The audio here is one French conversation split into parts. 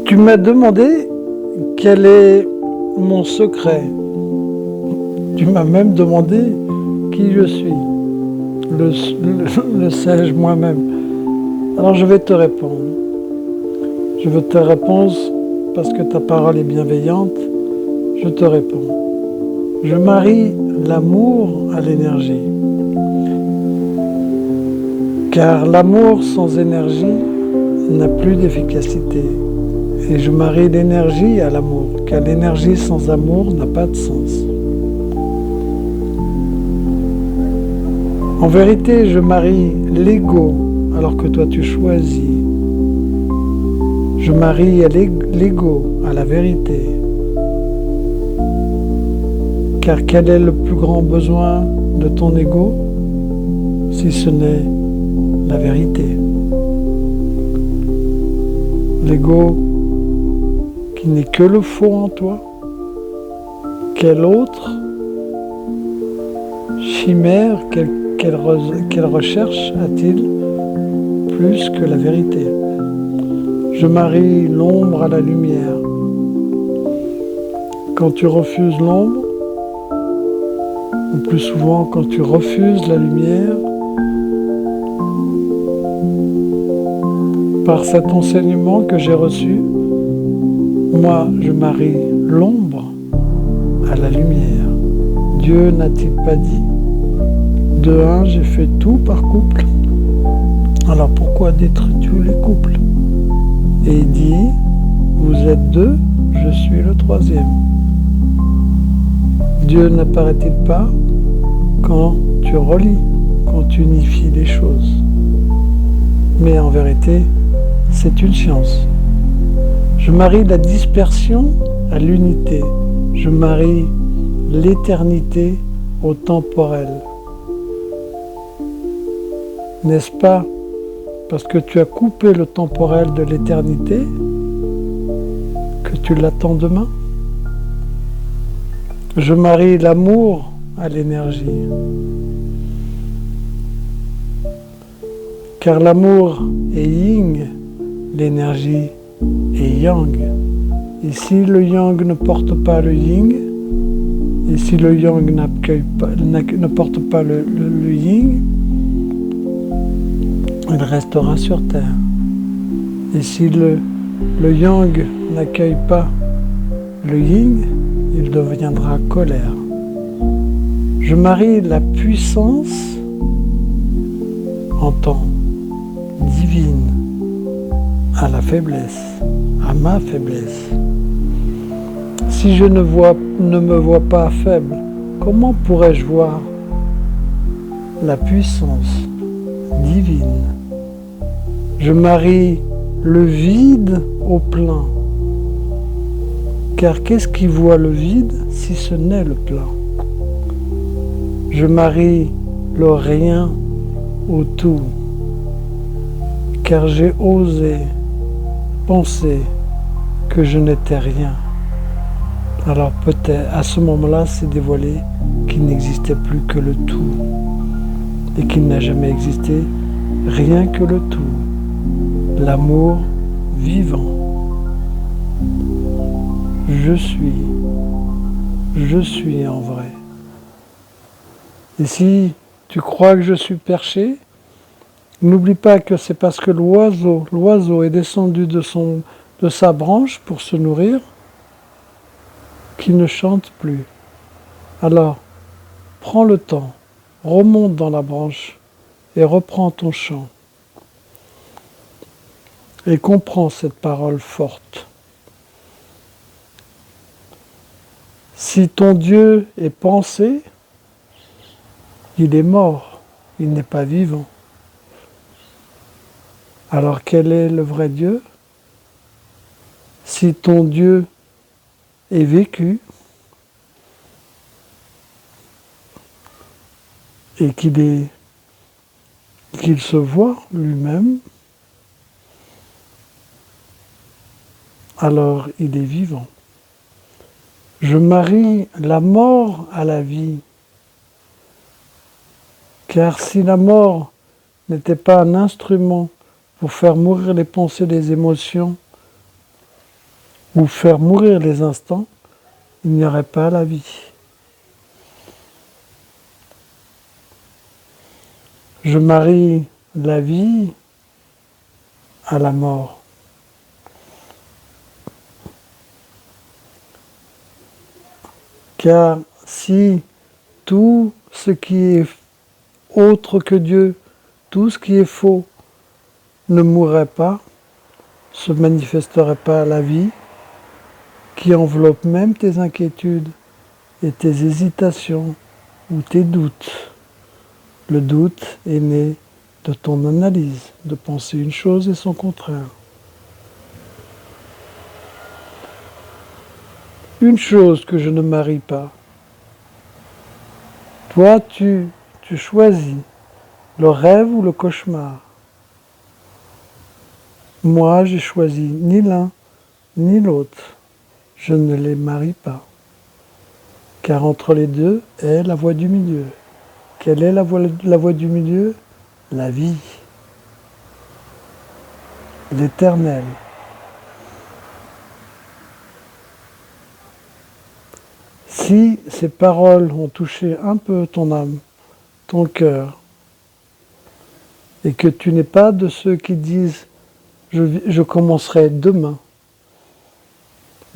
Tu m'as demandé quel est mon secret. Tu m'as même demandé qui je suis. Le sais-je moi-même? Alors je vais te répondre. Je veux te répondre parce que ta parole est bienveillante. Je te réponds. Je marie l'amour à l'énergie. Car l'amour sans énergie n'a plus d'efficacité. Et je marie l'énergie à l'amour, car l'énergie sans amour n'a pas de sens. En vérité, je marie l'ego alors que toi tu choisis. Je marie l'ego à la vérité. Car quel est le plus grand besoin de ton ego si ce n'est la vérité? L'ego qui n'est que le faux en toi. Quelle autre chimère, quelle recherche a-t-il plus que la vérité? Je marie l'ombre à la lumière. Quand tu refuses l'ombre, ou plus souvent quand tu refuses la lumière, par cet enseignement que j'ai reçu, moi je marie l'ombre à la lumière. Dieu n'a-t-il pas dit? De un, j'ai fait tout par couple. Alors pourquoi détruis-tu les couples? Et il dit, vous êtes deux, je suis le troisième. Dieu n'apparaît-il pas quand tu relis, quand tu unifies les choses? Mais en vérité, c'est une science. Je marie la dispersion à l'unité. Je marie l'éternité au temporel. N'est-ce pas parce que tu as coupé le temporel de l'éternité que tu l'attends demain? Je marie l'amour à l'énergie. Car l'amour est yin, l'énergie est yang. Et si le yang ne porte pas le yin, et si le yang ne porte pas le yin, il restera sur terre. Et si le yang n'accueille pas le yin, il deviendra colère. Je marie la puissance en temps divine à la faiblesse, à ma faiblesse. Si je ne me vois pas faible, comment pourrais-je voir la puissance divine? Je marie le vide au plein. Car qu'est-ce qui voit le vide si ce n'est le plein? Je marie le rien au tout. Car j'ai osé penser que je n'étais rien. Alors peut-être à ce moment-là, c'est dévoilé qu'il n'existait plus que le tout et qu'il n'a jamais existé rien que le tout, l'amour vivant. Je suis en vrai. Et si tu crois que je suis perché, n'oublie pas que c'est parce que l'oiseau est descendu de sa branche pour se nourrir, qu'il ne chante plus. Alors, prends le temps, remonte dans la branche et reprends ton chant. Et comprends cette parole forte. Si ton Dieu est pensé, il est mort, il n'est pas vivant. Alors quel est le vrai Dieu? Si ton Dieu est vécu et qu'il se voit lui-même, alors il est vivant. Je marie la mort à la vie, car si la mort n'était pas un instrument pour faire mourir les pensées, les émotions, ou faire mourir les instants, il n'y aurait pas la vie. Je marie la vie à la mort. Car si tout ce qui est autre que Dieu, tout ce qui est faux, ne mourrait pas, se manifesterait pas à la vie, qui enveloppe même tes inquiétudes et tes hésitations ou tes doutes. Le doute est né de ton analyse, de penser une chose et son contraire. Une chose que je ne marie pas. Toi, tu choisis le rêve ou le cauchemar. Moi, j'ai choisi ni l'un ni l'autre. Je ne les marie pas. Car entre les deux est la voie du milieu. Quelle est la voie du milieu? La vie, l'éternel. Si ces paroles ont touché un peu ton âme, ton cœur, et que tu n'es pas de ceux qui disent je commencerai demain,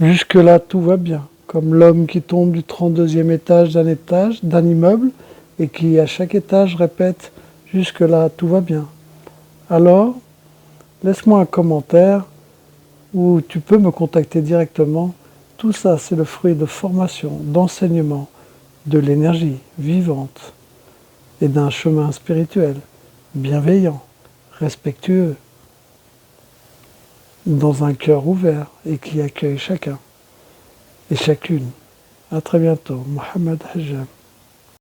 jusque-là tout va bien, comme l'homme qui tombe du 32e étage d'un immeuble, et qui à chaque étage répète jusque-là tout va bien. Alors, laisse-moi un commentaire où tu peux me contacter directement. Tout ça, c'est le fruit de formation, d'enseignement, de l'énergie vivante et d'un chemin spirituel, bienveillant, respectueux, dans un cœur ouvert et qui accueille chacun et chacune. À très bientôt. Mohamed Hajjam.